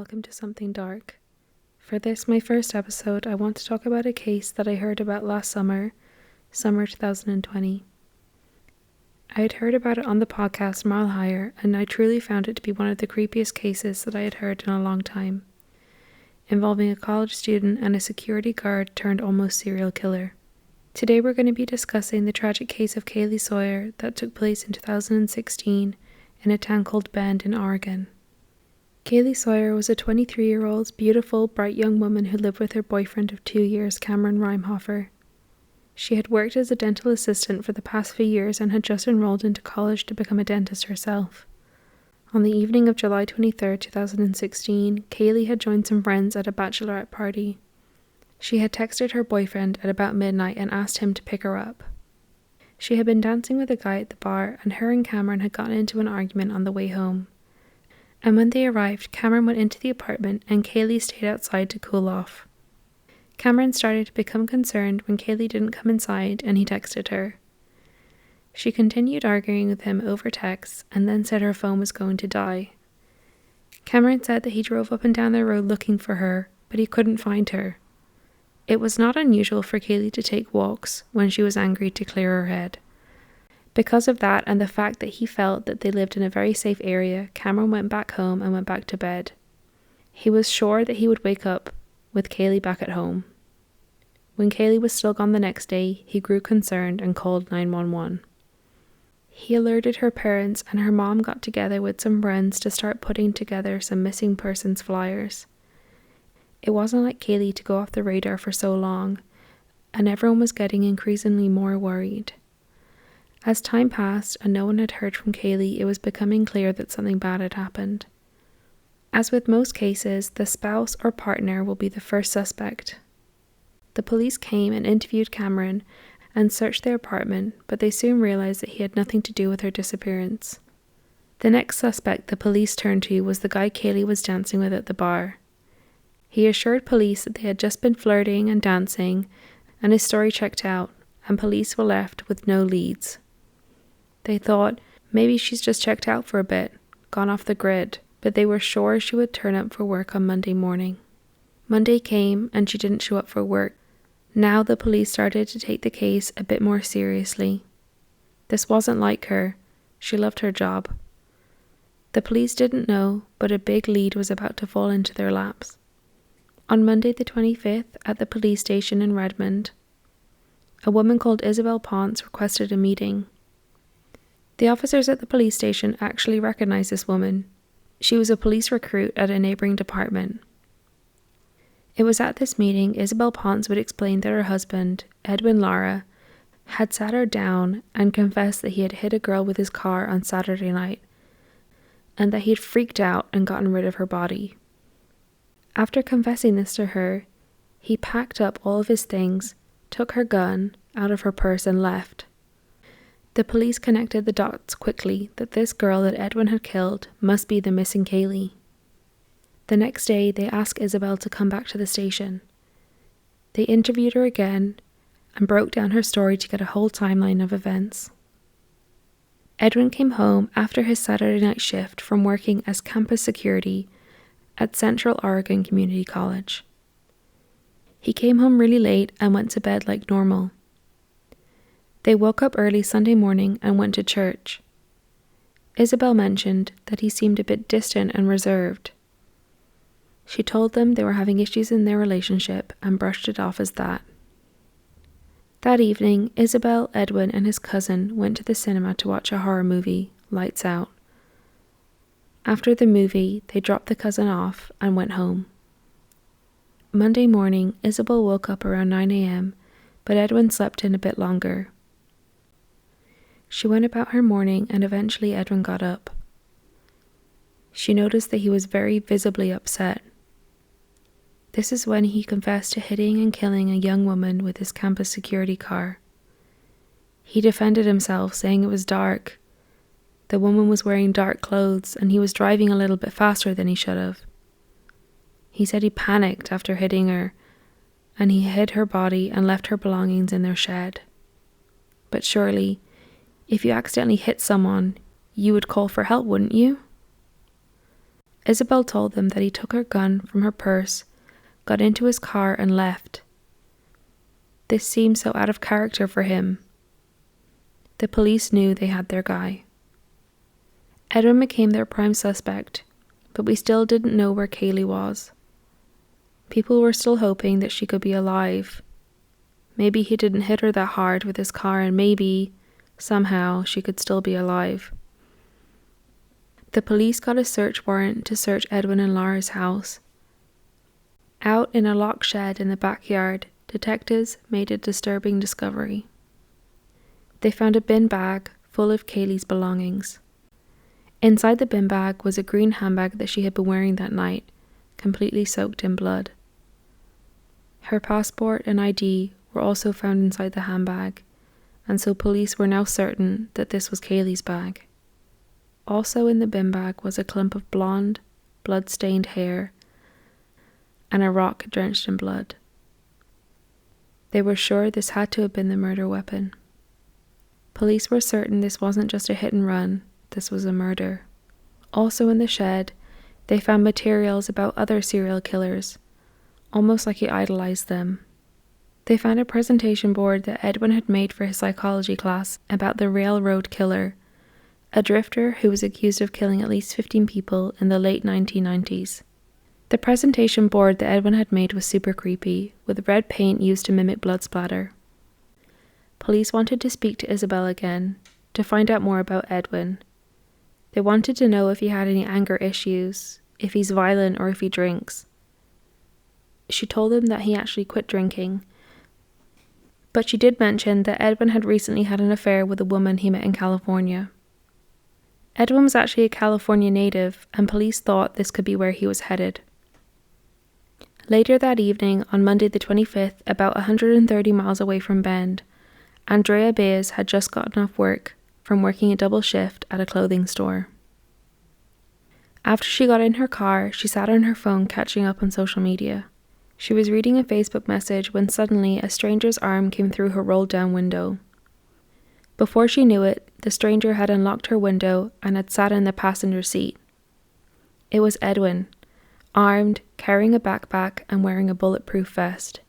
welcome to Something Dark. For this, my first episode, I want to talk about a case that I heard about last summer 2020. I had heard about it on the podcast Mile Higher, and I truly found it to be one of the creepiest cases that I had heard in a long time, involving a college student and a security guard turned almost serial killer. Today we're going to be discussing the tragic case of Kaylee Sawyer that took place in 2016 in a town called Bend in Oregon. Kaylee Sawyer was a 23-year-old, beautiful, bright young woman who lived with her boyfriend of 2 years, Cameron Reimhofer. She had worked as a dental assistant for the past few years and had just enrolled into college to become a dentist herself. On the evening of July 23, 2016, Kaylee had joined some friends at a bachelorette party. She had texted her boyfriend at about midnight and asked him to pick her up. She had been dancing with a guy at the bar, and her and Cameron had gotten into an argument on the way home. And when they arrived, Cameron went into the apartment and Kaylee stayed outside to cool off. Cameron started to become concerned when Kaylee didn't come inside and he texted her. She continued arguing with him over text and then said her phone was going to die. Cameron said that he drove up and down the road looking for her, but he couldn't find her. It was not unusual for Kaylee to take walks when she was angry to clear her head. Because of that and the fact that he felt that they lived in a very safe area, Cameron went back home and went back to bed. He was sure that he would wake up with Kaylee back at home. When Kaylee was still gone the next day, he grew concerned and called 911. He alerted her parents, and her mom got together with some friends to start putting together some missing persons flyers. It wasn't like Kaylee to go off the radar for so long, and everyone was getting increasingly more worried. As time passed and no one had heard from Kaylee, it was becoming clear that something bad had happened. As with most cases, the spouse or partner will be the first suspect. The police came and interviewed Cameron and searched their apartment, but they soon realized that he had nothing to do with her disappearance. The next suspect the police turned to was the guy Kaylee was dancing with at the bar. He assured police that they had just been flirting and dancing, and his story checked out, and police were left with no leads. They thought, maybe she's just checked out for a bit, gone off the grid, but they were sure she would turn up for work on Monday morning. Monday came and she didn't show up for work. Now the police started to take the case a bit more seriously. This wasn't like her. She loved her job. The police didn't know, but a big lead was about to fall into their laps. On Monday the 25th, at the police station in Redmond, a woman called Isabel Ponce requested a meeting. The officers at the police station actually recognized this woman. She was a police recruit at a neighboring department. It was at this meeting Isabel Ponce would explain that her husband, Edwin Lara, had sat her down and confessed that he had hit a girl with his car on Saturday night, and that he had freaked out and gotten rid of her body. After confessing this to her, he packed up all of his things, took her gun out of her purse and left. The police connected the dots quickly that this girl that Edwin had killed must be the missing Kaylee. The next day, they asked Isabel to come back to the station. They interviewed her again and broke down her story to get a whole timeline of events. Edwin came home after his Saturday night shift from working as campus security at Central Oregon Community College. He came home really late and went to bed like normal. They woke up early Sunday morning and went to church. Isabel mentioned that he seemed a bit distant and reserved. She told them they were having issues in their relationship and brushed it off as that. That evening, Isabel, Edwin, and his cousin went to the cinema to watch a horror movie, Lights Out. After the movie, they dropped the cousin off and went home. Monday morning, Isabel woke up around 9 a.m., but Edwin slept in a bit longer. She went about her morning and eventually Edwin got up. She noticed that he was very visibly upset. This is when he confessed to hitting and killing a young woman with his campus security car. He defended himself, saying it was dark. The woman was wearing dark clothes and he was driving a little bit faster than he should have. He said he panicked after hitting her, and he hid her body and left her belongings in their shed. But surely, if you accidentally hit someone, you would call for help, wouldn't you? Isabel told them that he took her gun from her purse, got into his car and left. This seemed so out of character for him. The police knew they had their guy. Edwin became their prime suspect, but we still didn't know where Kaylee was. People were still hoping that she could be alive. Maybe he didn't hit her that hard with his car, and maybe, somehow, she could still be alive. The police got a search warrant to search Edwin and Laura's house. Out in a locked shed in the backyard, detectives made a disturbing discovery. They found a bin bag full of Kaylee's belongings. Inside the bin bag was a green handbag that she had been wearing that night, completely soaked in blood. Her passport and ID were also found inside the handbag, and so police were now certain that this was Kaylee's bag. Also in the bin bag was a clump of blonde, blood-stained hair and a rock drenched in blood. They were sure this had to have been the murder weapon. Police were certain this wasn't just a hit and run, this was a murder. Also in the shed, they found materials about other serial killers, almost like he idolized them. They found a presentation board that Edwin had made for his psychology class about the railroad killer, a drifter who was accused of killing at least 15 people in the late 1990s. The presentation board that Edwin had made was super creepy, with red paint used to mimic blood splatter. Police wanted to speak to Isabel again, to find out more about Edwin. They wanted to know if he had any anger issues, if he's violent or if he drinks. She told them that he actually quit drinking, but she did mention that Edwin had recently had an affair with a woman he met in California. Edwin was actually a California native, and police thought this could be where he was headed. Later that evening, on Monday the 25th, about 130 miles away from Bend, Andrea Baez had just gotten off work from working a double shift at a clothing store. After she got in her car, she sat on her phone catching up on social media. She was reading a Facebook message when suddenly a stranger's arm came through her rolled-down window. Before she knew it, the stranger had unlocked her window and had sat in the passenger seat. It was Edwin, armed, carrying a backpack and wearing a bulletproof vest.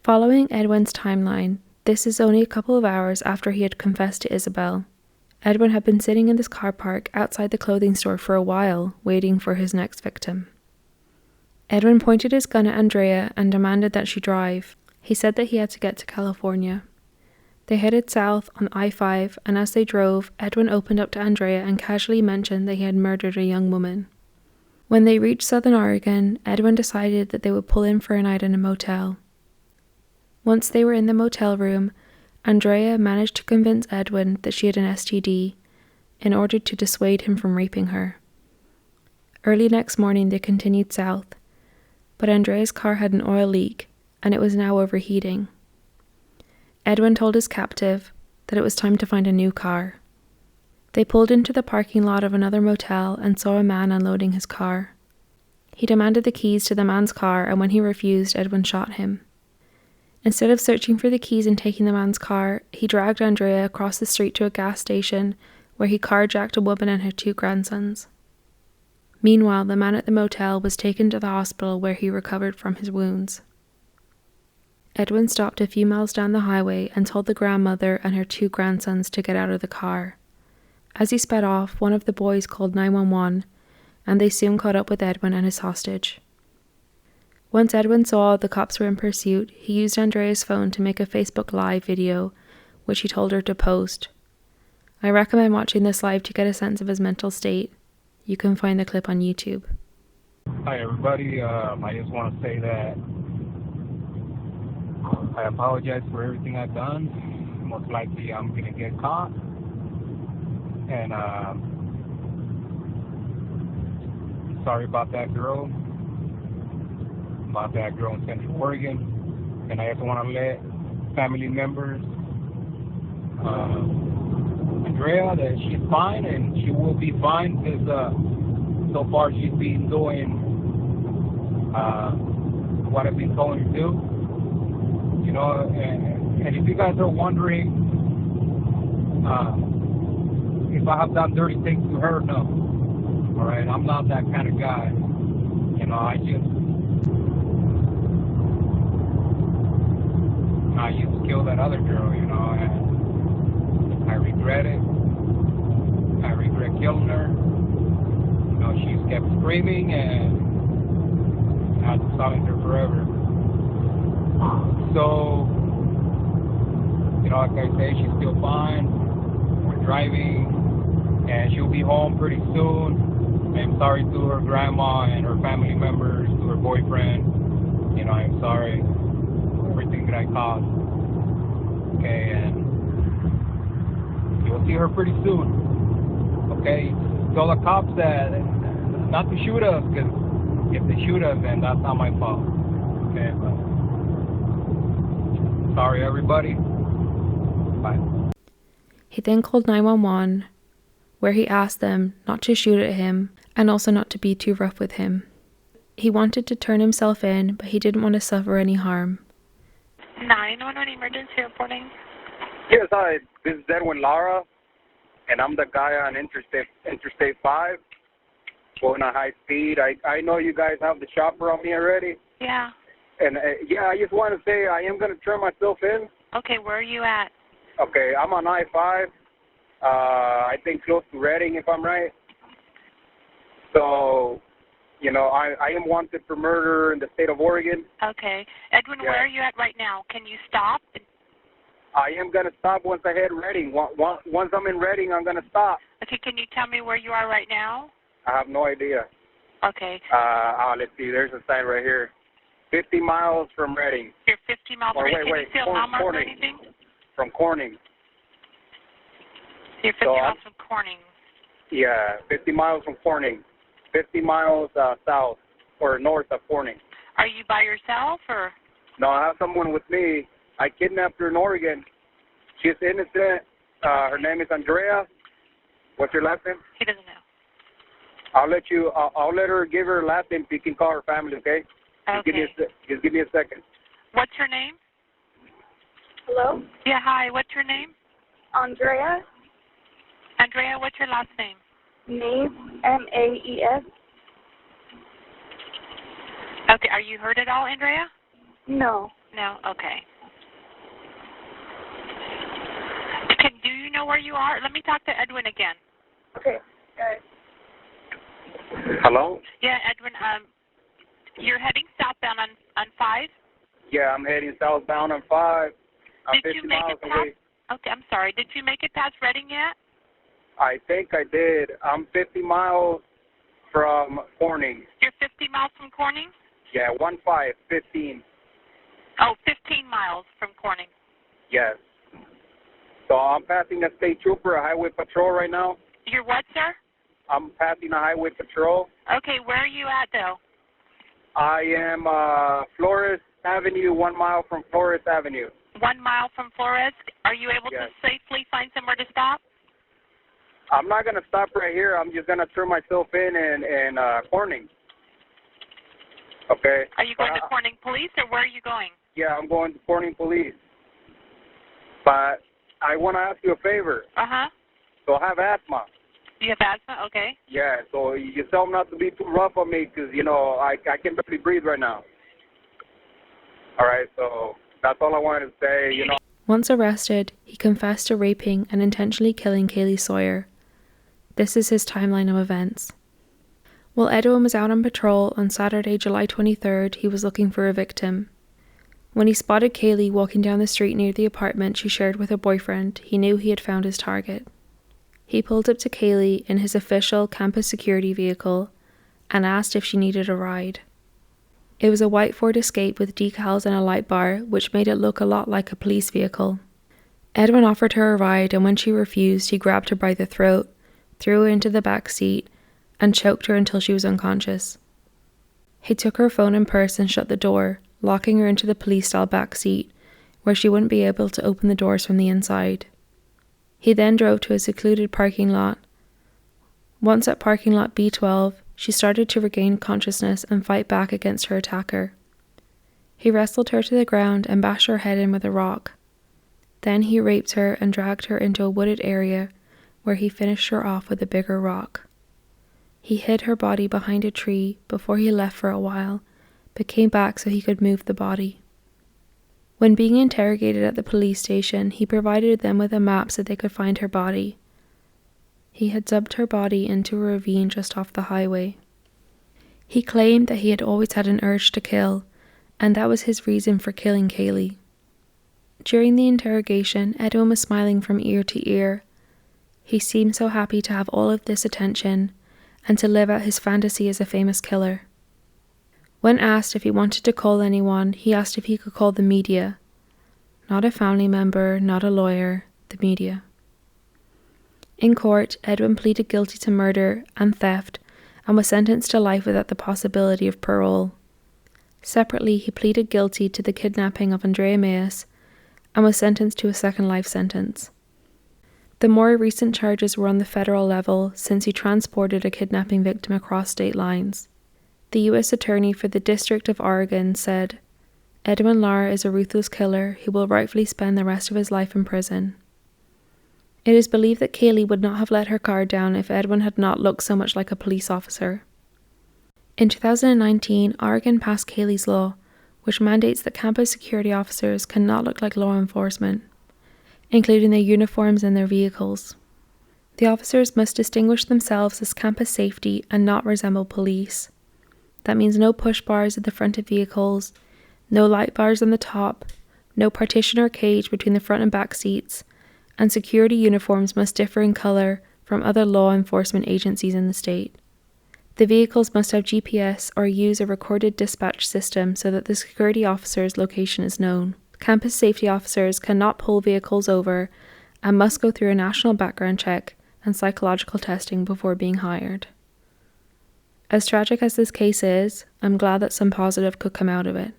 Following Edwin's timeline, this is only a couple of hours after he had confessed to Isabel. Edwin had been sitting in this car park outside the clothing store for a while, waiting for his next victim. Edwin pointed his gun at Andrea and demanded that she drive. He said that he had to get to California. They headed south on I-5, and as they drove, Edwin opened up to Andrea and casually mentioned that he had murdered a young woman. When they reached Southern Oregon, Edwin decided that they would pull in for a night in a motel. Once they were in the motel room, Andrea managed to convince Edwin that she had an STD in order to dissuade him from raping her. Early next morning they continued south, but Andrea's car had an oil leak and it was now overheating. Edwin told his captive that it was time to find a new car. They pulled into the parking lot of another motel and saw a man unloading his car. He demanded the keys to the man's car, and when he refused, Edwin shot him. Instead of searching for the keys and taking the man's car, he dragged Andrea across the street to a gas station where he carjacked a woman and her 2 grandsons. Meanwhile, the man at the motel was taken to the hospital where he recovered from his wounds. Edwin stopped a few miles down the highway and told the grandmother and her 2 grandsons to get out of the car. As he sped off, one of the boys called 911, and they soon caught up with Edwin and his hostage. Once Edwin saw the cops were in pursuit, he used Andrea's phone to make a Facebook Live video, which he told her to post. I recommend watching this live to get a sense of his mental state. You can find the clip on YouTube. Hi everybody, I just want to say that I apologize for everything I've done. Most likely I'm going to get caught. And sorry about that girl in Central Oregon. And I also want to let family members, Andrea, that she's fine and she will be fine, because so far she's been doing what I've been told her to do. You know, and if you guys are wondering if I have done dirty things to her, no. All right, I'm not that kind of guy. You know, I used to kill that other girl, you know, and I regret it. I regret killing her. You know, she kept screaming, and I had to silence her forever. So, you know, like I say, she's still fine. We're driving, and she'll be home pretty soon. I'm sorry to her grandma and her family members, to her boyfriend. You know, I'm sorry for everything that I caused. Okay, and you'll see her pretty soon. Okay, tell the cops that not to shoot us, because if they shoot us, then that's not my fault. Okay, but sorry everybody. Bye. He then called 911, where he asked them not to shoot at him and also not to be too rough with him. He wanted to turn himself in, but he didn't want to suffer any harm. 911 emergency reporting. Yes, hi. This is Edwin Lara, and I'm the guy on Interstate 5 going at high speed. I know you guys have the chopper on me already. Yeah. And, I just want to say I am going to turn myself in. Okay, where are you at? Okay, I'm on I-5. I think close to Reading, if I'm right. So, you know, I am wanted for murder in the state of Oregon. Okay. Edwin, Yeah. Where are you at right now? Can you stop? I am going to stop once I hit Reading. Once I'm in Reading, I'm going to stop. Okay, can you tell me where you are right now? I have no idea. Okay. Let's see. There's a sign right here. 50 miles from Reading. You're 50 miles away. Can you see a mile mark or anything? From Corning. You're 50 miles from Corning. Yeah, 50 miles from Corning. 50 miles south or north of Corning. Are you by yourself or? No, I have someone with me. I kidnapped her in Oregon. She's innocent. Her name is Andrea. What's your last name? He doesn't know. I'll let her give her last name so you can call her family, okay? Okay. Just give me a second. What's your name? Hello? Yeah, hi. What's your name? Andrea? Andrea, what's your last name? Maes, M-A-E-S. Okay, are you hurt at all, Andrea? No. No? Okay. Do you know where you are? Let me talk to Edwin again. Okay, guys. Hello? Yeah, Edwin, you're heading southbound on 5? Yeah, I'm heading southbound on 5. I'm Did 50 you make miles it past? away. Okay, I'm sorry. Did you make it past Reading yet? I think I did. I'm 50 miles from Corning. You're 50 miles from Corning? Yeah, 15. Oh, 15 miles from Corning. Yes. So I'm passing a state trooper, a highway patrol right now. You're what, sir? I'm passing a highway patrol. Okay, where are you at, though? I am Flores Avenue, 1 mile from Flores Avenue. 1 mile from Flores. Are you able Yes. to safely find somewhere to stop? I'm not going to stop right here. I'm just going to turn myself in Corning. Okay? Are you going to Corning Police, or where are you going? Yeah, I'm going to Corning Police. But I want to ask you a favor. Uh-huh. So I have asthma. You have asthma? Okay. Yeah, so you tell them not to be too rough on me because, you know, I can barely breathe right now. All right, so that's all I wanted to say, you know. Once arrested, he confessed to raping and intentionally killing Kaylee Sawyer. This is his timeline of events. While Edwin was out on patrol on Saturday, July 23rd, he was looking for a victim. When he spotted Kaylee walking down the street near the apartment she shared with her boyfriend, he knew he had found his target. He pulled up to Kaylee in his official campus security vehicle and asked if she needed a ride. It was a white Ford Escape with decals and a light bar, which made it look a lot like a police vehicle. Edwin offered her a ride, and when she refused, he grabbed her by the throat, threw her into the back seat, and choked her until she was unconscious. He took her phone and purse and shut the door, locking her into the police-style back seat, where she wouldn't be able to open the doors from the inside. He then drove to a secluded parking lot. Once at parking lot B12, she started to regain consciousness and fight back against her attacker. He wrestled her to the ground and bashed her head in with a rock. Then he raped her and dragged her into a wooded area where he finished her off with a bigger rock. He hid her body behind a tree before he left for a while, but came back so he could move the body. When being interrogated at the police station, he provided them with a map so they could find her body. He had dumped her body into a ravine just off the highway. He claimed that he had always had an urge to kill, and that was his reason for killing Kaylee. During the interrogation, Edwin was smiling from ear to ear. He seemed so happy to have all of this attention and to live out his fantasy as a famous killer. When asked if he wanted to call anyone, he asked if he could call the media. Not a family member, not a lawyer, the media. In court, Edwin pleaded guilty to murder and theft and was sentenced to life without the possibility of parole. Separately, he pleaded guilty to the kidnapping of Andrea Mayes and was sentenced to a second life sentence. The more recent charges were on the federal level since he transported a kidnapping victim across state lines. The U.S. Attorney for the District of Oregon said, "Edwin Lara is a ruthless killer who will rightfully spend the rest of his life in prison." It is believed that Kaylee would not have let her guard down if Edwin had not looked so much like a police officer. In 2019, Oregon passed Kaylee's Law, which mandates that campus security officers cannot look like law enforcement, including their uniforms and their vehicles. The officers must distinguish themselves as campus safety and not resemble police. That means no push bars at the front of vehicles, no light bars on the top, no partition or cage between the front and back seats, and security uniforms must differ in colour from other law enforcement agencies in the state. The vehicles must have GPS or use a recorded dispatch system so that the security officer's location is known. Campus safety officers cannot pull vehicles over and must go through a national background check and psychological testing before being hired. As tragic as this case is, I'm glad that some positive could come out of it.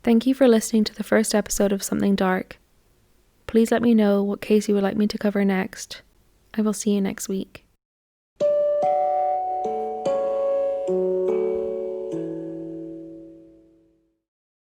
Thank you for listening to the first episode of Something Dark. Please let me know what case you would like me to cover next. I will see you next week.